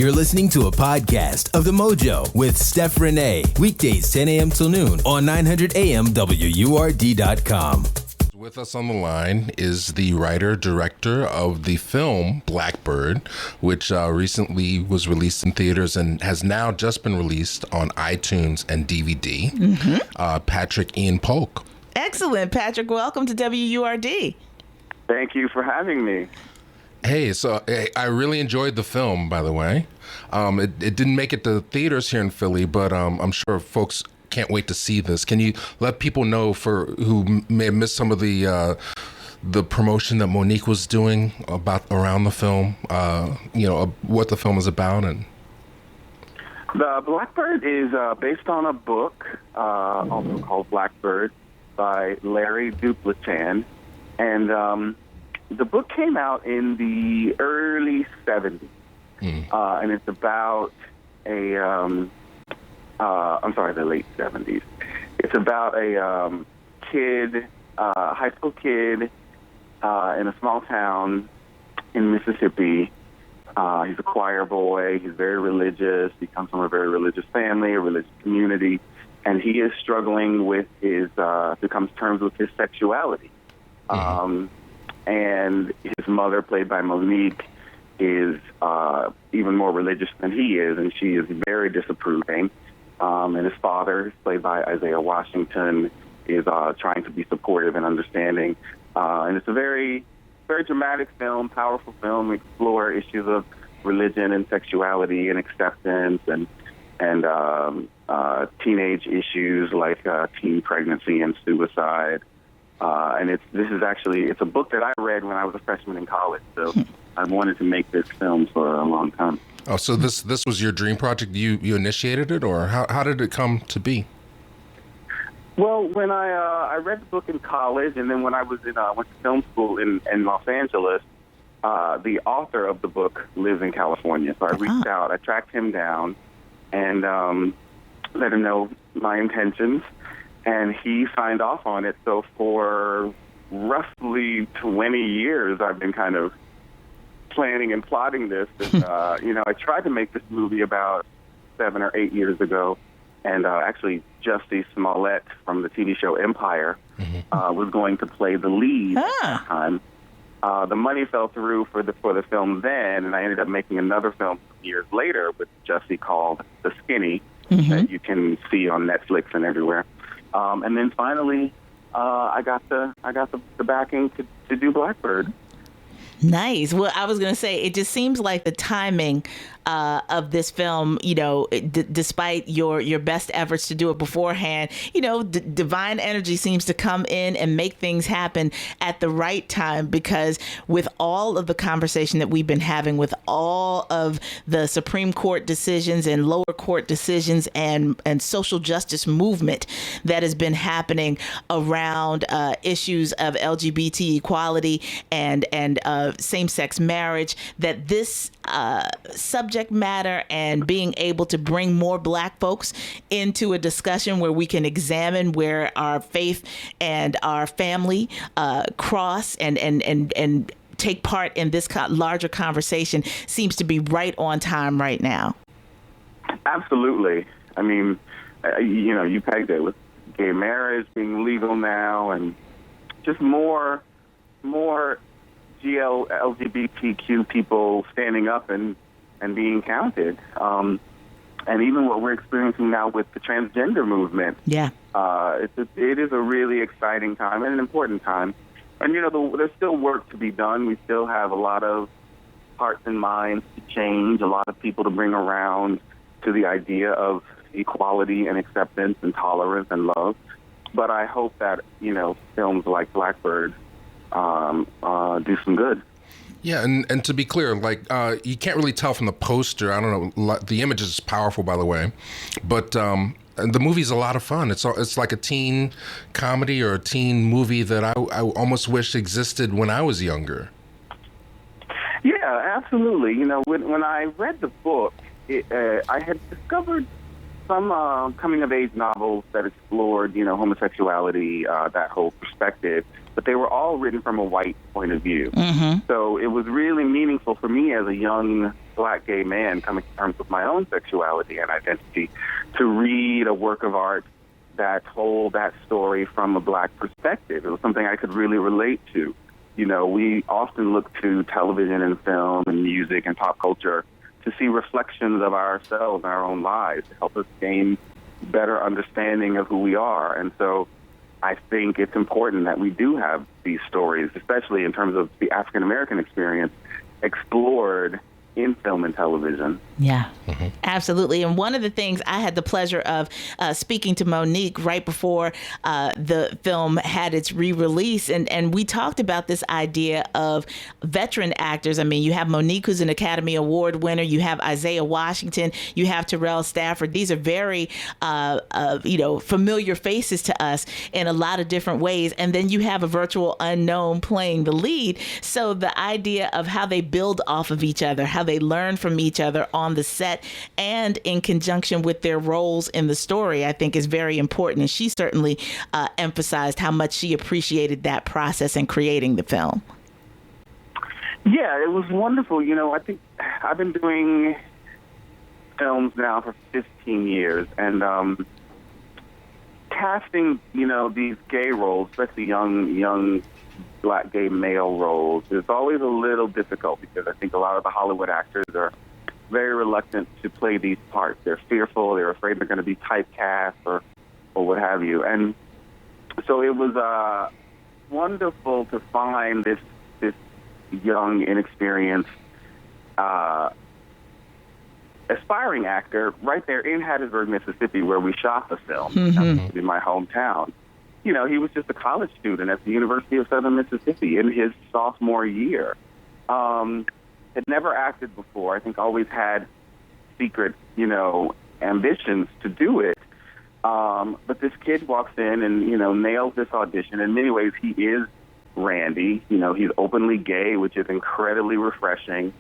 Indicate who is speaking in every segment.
Speaker 1: You're listening to a podcast of the Mojo with Steph Renee. Weekdays 10 a.m. till noon on 900 AM WURD.com.
Speaker 2: With us on the line is the writer-director of the film Blackbird, which recently was released in theaters and has now just been released on iTunes and DVD, Patrik-Ian Polk.
Speaker 3: Excellent, Patrick. Welcome to WURD.
Speaker 4: Thank you for having me.
Speaker 2: Hey, so I really enjoyed the film, by the way. It didn't make it to theaters here in Philly, but I'm sure folks can't wait to see this. Can you let people know, for who may have missed some of the promotion that Monique was doing around the film, what the film is about? And
Speaker 4: The Blackbird is based on a book also called Blackbird by Larry Duplichan, and the book came out in the early 70s, and it's about the late 70s. It's about a kid, high school kid in a small town in Mississippi. He's a choir boy. He's very religious. He comes from a very religious family, a religious community, and he is struggling with to come to terms with his sexuality. And his mother, played by Monique, is even more religious than he is, and she is very disapproving. And his father, played by Isaiah Washington, is trying to be supportive and understanding. And it's a very, very dramatic film, powerful film. We explore issues of religion and sexuality and acceptance and teenage issues like teen pregnancy and suicide. And it's a book that I read when I was a freshman in college. So I wanted to make this film for a long time.
Speaker 2: Oh, so this was your dream project? You initiated it, or how did it come to be?
Speaker 4: Well, when I read the book in college, and then when I went to film school in Los Angeles, the author of the book lives in California. So I reached out, I tracked him down, and let him know my intentions, and he signed off on it. So for roughly 20 years, I've been kind of planning and plotting this. And, I tried to make this movie about 7 or 8 years ago, and actually Jussie Smollett from the TV show Empire was going to play the lead at the time. The money fell through for the film then, and I ended up making another film years later with Jussie called The Skinny that you can see on Netflix and everywhere. And then finally, I got the backing to do Blackbird.
Speaker 3: Nice. Well, I was going to say, it just seems like the timing of this film, despite your best efforts to do it beforehand, divine energy seems to come in and make things happen at the right time, because with all of the conversation that we've been having, with all of the Supreme Court decisions and lower court decisions and social justice movement that has been happening around issues of LGBT equality and same-sex marriage, that this subject matter and being able to bring more Black folks into a discussion where we can examine where our faith and our family cross and take part in this larger conversation seems to be right on time right now. Absolutely.
Speaker 4: I mean, you pegged it with gay marriage being legal now, and just more LGBTQ people standing up and being counted. And even what we're experiencing now with the transgender movement. Yeah. It is a really exciting time and an important time. And, there's still work to be done. We still have a lot of hearts and minds to change, a lot of people to bring around to the idea of equality and acceptance and tolerance and love. But I hope that, films like Blackbird do some good.
Speaker 2: Yeah, and to be clear, you can't really tell from the poster. I don't know. The image is powerful, by the way, but the movie's a lot of fun. It's like a teen comedy or a teen movie that I almost wish existed when I was younger. Yeah,
Speaker 4: absolutely. When I read the book, I had discovered some coming-of-age novels that explored, homosexuality, that whole perspective, but they were all written from a white point of view.
Speaker 3: Mm-hmm.
Speaker 4: So it was really meaningful for me as a young Black gay man coming to terms with my own sexuality and identity to read a work of art that told that story from a Black perspective. It was something I could really relate to. We often look to television and film and music and pop culture to see reflections of ourselves and our own lives to help us gain better understanding of who we are. And so I think it's important that we do have these stories, especially in terms of the African-American experience, explored in film and television.
Speaker 3: Yeah, absolutely. And one of the things I had the pleasure of speaking to Monique right before the film had its re-release, and we talked about this idea of veteran actors. I mean, you have Monique, who's an Academy Award winner. You have Isaiah Washington. You have Terrell Stafford. These are very, familiar faces to us in a lot of different ways. And then you have a virtual unknown playing the lead. So the idea of how they build off of each other, how they learn from each other on the set and in conjunction with their roles in the story, I think is very important. And she certainly emphasized how much she appreciated that process in creating the film.
Speaker 4: Yeah, it was wonderful. I think I've been doing films now for 15 years, and casting, these gay roles, especially young Black gay male roles, is always a little difficult because I think a lot of the Hollywood actors are very reluctant to play these parts. They're fearful. They're afraid they're going to be typecast or what have you. And so it was wonderful to find this young, inexperienced, aspiring actor right there in Hattiesburg, Mississippi, where we shot the film, in my hometown. He was just a college student at the University of Southern Mississippi in his sophomore year. Had never acted before. I think always had secret, ambitions to do it. But this kid walks in and, nails this audition. In many ways, he is Randy. He's openly gay, which is incredibly refreshing.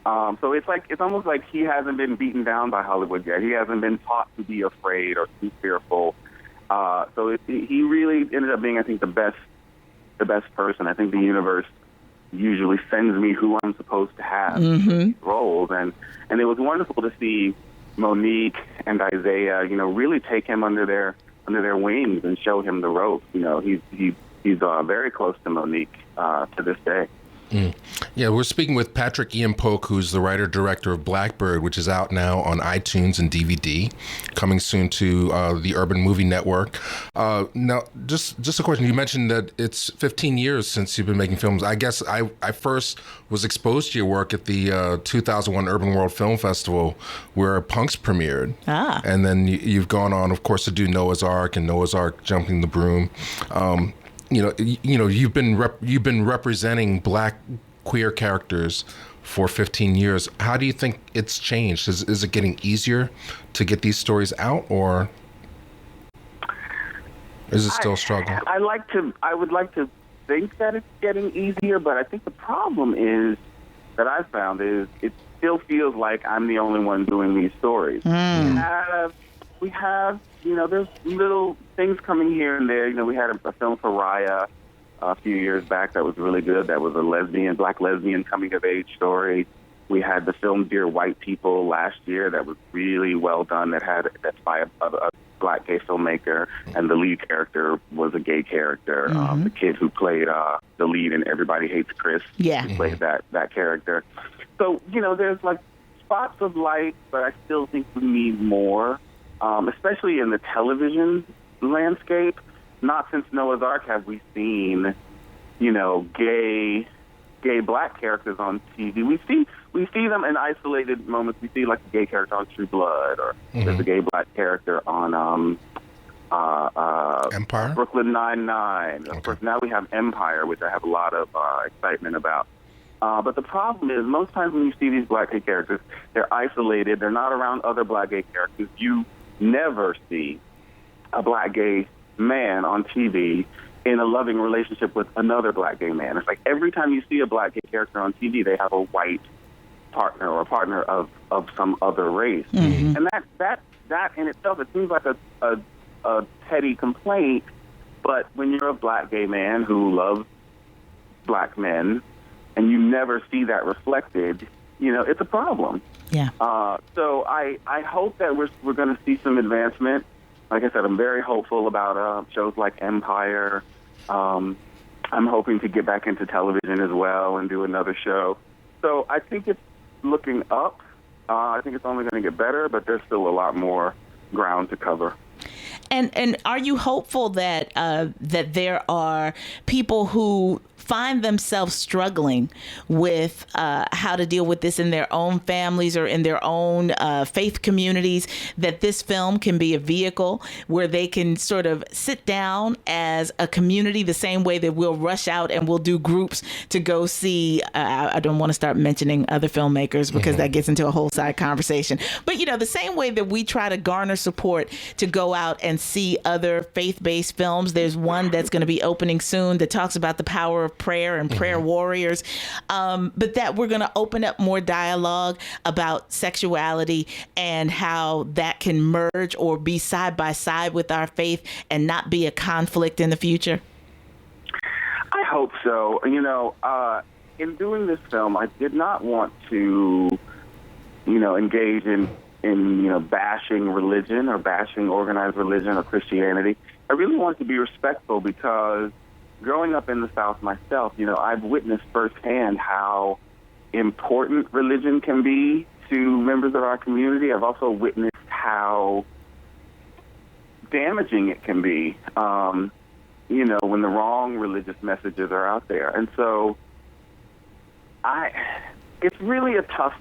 Speaker 4: So it's almost like he hasn't been beaten down by Hollywood yet. He hasn't been taught to be afraid or too fearful. So he really ended up being, I think, the best person. I think the universe usually sends me who I'm supposed to have in these roles, and it was wonderful to see Monique and Isaiah, really take him under their wings and show him the ropes. He's very close to Monique to this day.
Speaker 2: Yeah, we're speaking with Patrik-Ian Polk, who's the writer-director of Blackbird, which is out now on iTunes and DVD, coming soon to the Urban Movie Network. Now, just a question. You mentioned that it's 15 years since you've been making films. I guess I first was exposed to your work at the 2001 Urban World Film Festival, where Punks premiered. And then you've gone on, of course, to do Noah's Ark and Noah's Ark Jumping the Broom. You've been representing Black queer characters for 15 years. How do you think it's changed? Is it getting easier to get these stories out, or is it still a struggle?
Speaker 4: I would like to think that it's getting easier, but I think the problem is that I've found is it still feels like I'm the only one doing these stories. We have, there's little things coming here and there. We had a film for Raya a few years back that was really good. That was a Black lesbian coming-of-age story. We had the film Dear White People last year that was really well done. That's by a Black gay filmmaker, and the lead character was a gay character. The kid who played the lead in Everybody Hates Chris, he played that character. So, there's like spots of light, but I still think we need more. Especially in the television landscape. Not since Noah's Ark have we seen, gay Black characters on TV. We see them in isolated moments. We see like a gay character on True Blood, or there's a gay Black character on
Speaker 2: Empire,
Speaker 4: Brooklyn Nine-Nine. Of course, now we have Empire, which I have a lot of excitement about. But the problem is, most times when you see these Black gay characters, they're isolated. They're not around other Black gay characters. You never see a Black gay man on TV in a loving relationship with another Black gay man. It's like every time you see a Black gay character on TV, they have a white partner or a partner of some other race.
Speaker 3: Mm-hmm.
Speaker 4: And that in itself, it seems like a petty complaint, but when you're a black gay man who loves black men and you never see that reflected, it's a problem.
Speaker 3: Yeah.
Speaker 4: So I hope that we're going to see some advancement. Like I said, I'm very hopeful about shows like Empire. I'm hoping to get back into television as well and do another show. So I think it's looking up. I think it's only going to get better, but there's still a lot more ground to cover.
Speaker 3: And are you hopeful that that there are people who find themselves struggling with how to deal with this in their own families or in their own faith communities, that this film can be a vehicle where they can sort of sit down as a community the same way that we'll rush out and we'll do groups to go see, I don't want to start mentioning other filmmakers because that gets into a whole side conversation, but the same way that we try to garner support to go out and see other faith-based films. There's one that's going to be opening soon that talks about the power of prayer and prayer warriors, but that we're going to open up more dialogue about sexuality and how that can merge or be side by side with our faith and not be a conflict in the future?
Speaker 4: I hope so. In doing this film, I did not want to, engage in bashing religion or bashing organized religion or Christianity. I really wanted to be respectful because growing up in the South myself, I've witnessed firsthand how important religion can be to members of our community. I've also witnessed how damaging it can be, when the wrong religious messages are out there. And so it's really a tough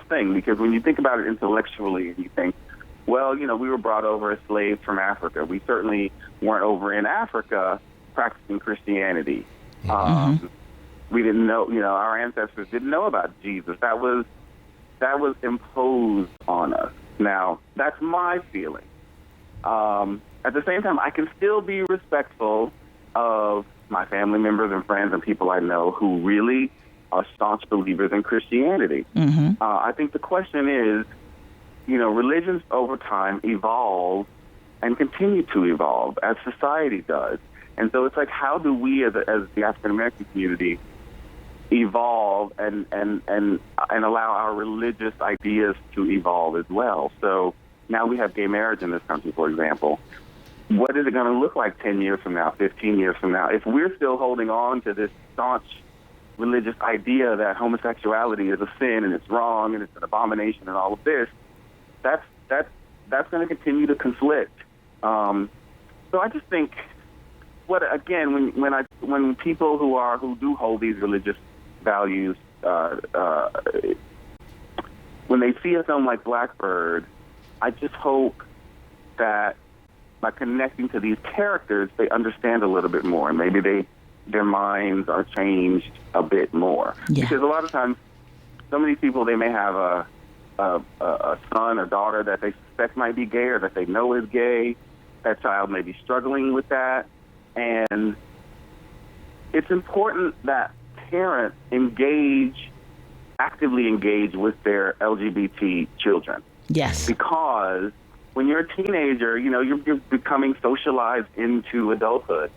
Speaker 4: thing because when you think about it intellectually and you think, well, we were brought over as slaves from Africa. We certainly weren't over in Africa practicing Christianity. We didn't know, our ancestors didn't know about Jesus. That was imposed on us. Now, that's my feeling. At the same time, I can still be respectful of my family members and friends and people I know who really are staunch believers in Christianity. I think the question is, religions over time evolve and continue to evolve as society does. And so it's like, how do we as the African-American community evolve and allow our religious ideas to evolve as well? So now we have gay marriage in this country, for example. What is it going to look like 10 years from now, 15 years from now? If we're still holding on to this staunch religious idea that homosexuality is a sin and it's wrong and it's an abomination and all of this, that's going to continue to conflict. So I just think, when people who do hold these religious values, when they see a film like Blackbird, I just hope that by connecting to these characters, they understand a little bit more, and maybe their minds are changed a bit more. Yeah. Because a lot of times, some of these people, they may have a son or daughter that they suspect might be gay or that they know is gay. That child may be struggling with that. And it's important that parents actively engage with their LGBT children.
Speaker 3: Yes.
Speaker 4: Because when you're a teenager, you're becoming socialized into adulthood.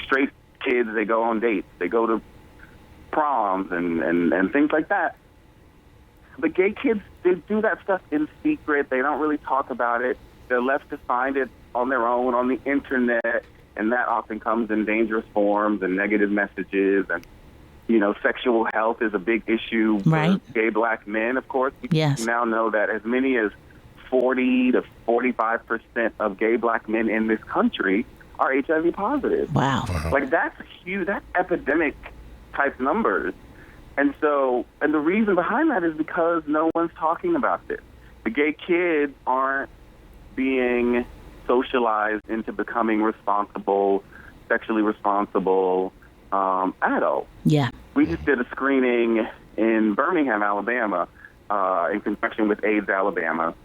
Speaker 4: Straight kids, they go on dates, they go to proms and things like that. But gay kids, they do that stuff in secret. They don't really talk about it. They're left to find it on their own on the internet, and that often comes in dangerous forms and negative messages. And, sexual health is a big issue for gay black men, of course. We now know that as many as 40 to 45% of gay black men in this country are HIV positive.
Speaker 3: Wow.
Speaker 4: Like, that's huge. That's epidemic type numbers. And the reason behind that is because no one's talking about this. The gay kids aren't being socialized into becoming sexually responsible adults.
Speaker 3: Yeah.
Speaker 4: We just did a screening in Birmingham, Alabama, in conjunction with AIDS Alabama.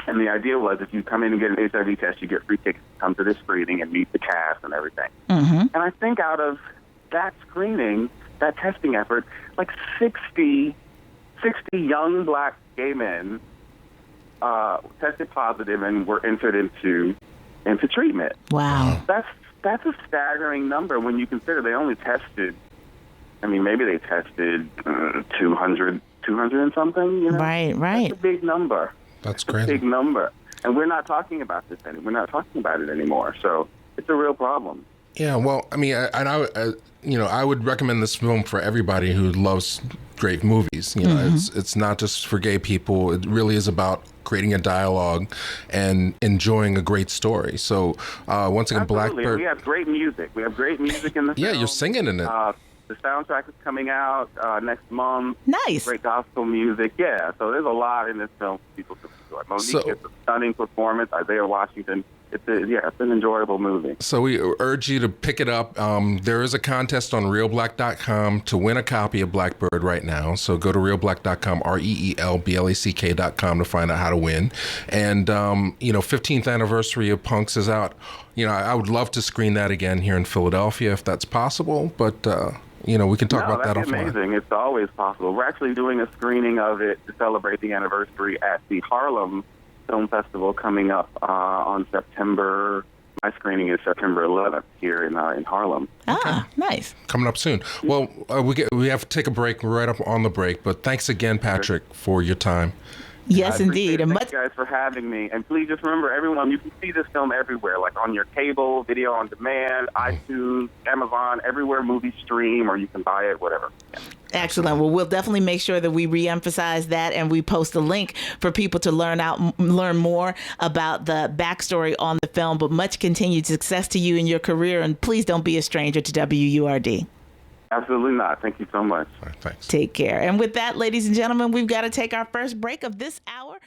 Speaker 4: And the idea was if you come in and get an HIV test, you get free tickets to come to this screening and meet the cast and everything. And I think out of that screening, that testing effort, like 60 60 young black gay men tested positive and were entered into treatment.
Speaker 3: Wow.
Speaker 4: That's a staggering number when you consider they only tested, I mean, maybe they tested 200 and something, you know?
Speaker 3: Right.
Speaker 4: That's a big number.
Speaker 2: That's crazy.
Speaker 4: Big number. And we're not talking about this anymore. We're not talking about it anymore. So it's a real problem.
Speaker 2: Yeah, well, I mean, I would recommend this film for everybody who loves great movies. You know, it's not just for gay people. It really is about creating a dialogue and enjoying a great story. So once again,
Speaker 4: Absolutely.
Speaker 2: Blackbird.
Speaker 4: We have great music. We have great music in the film.
Speaker 2: Yeah, you're singing in it.
Speaker 4: The soundtrack is coming out next month.
Speaker 3: Nice.
Speaker 4: Great gospel music. Yeah, so there's a lot in this film for people to enjoy. Monique has a stunning performance. Isaiah Washington. It's an enjoyable movie.
Speaker 2: So we urge you to pick it up. There is a contest on Reelblack.com to win a copy of Blackbird right now. So go to Reelblack.com, REELBLACK.com to find out how to win. And, 15th anniversary of Punks is out. You know, I would love to screen that again here in Philadelphia if that's possible. But, we can talk about that offline.
Speaker 4: That's amazing. It's always possible. We're actually doing a screening of it to celebrate the anniversary at the Harlem Film Festival coming up on September. My screening is September 11th here in Harlem.
Speaker 3: Ah, nice.
Speaker 2: Coming up soon. Well, we have to take a break. We're right up on the break. But thanks again, Patrick, for your time.
Speaker 3: Yes, indeed.
Speaker 4: Thank you guys for having me. And please just remember, everyone, you can see this film everywhere, like on your cable, video on demand, iTunes, Amazon, everywhere movies stream, or you can buy it, whatever. Yeah.
Speaker 3: Excellent. Well, we'll definitely make sure that we reemphasize that and we post a link for people to learn more about the backstory on the film. But much continued success to you in your career, and please don't be a stranger to WURD.
Speaker 4: Absolutely not. Thank you so much.
Speaker 2: All right, thanks.
Speaker 3: Take care. And with that, ladies and gentlemen, we've got to take our first break of this hour.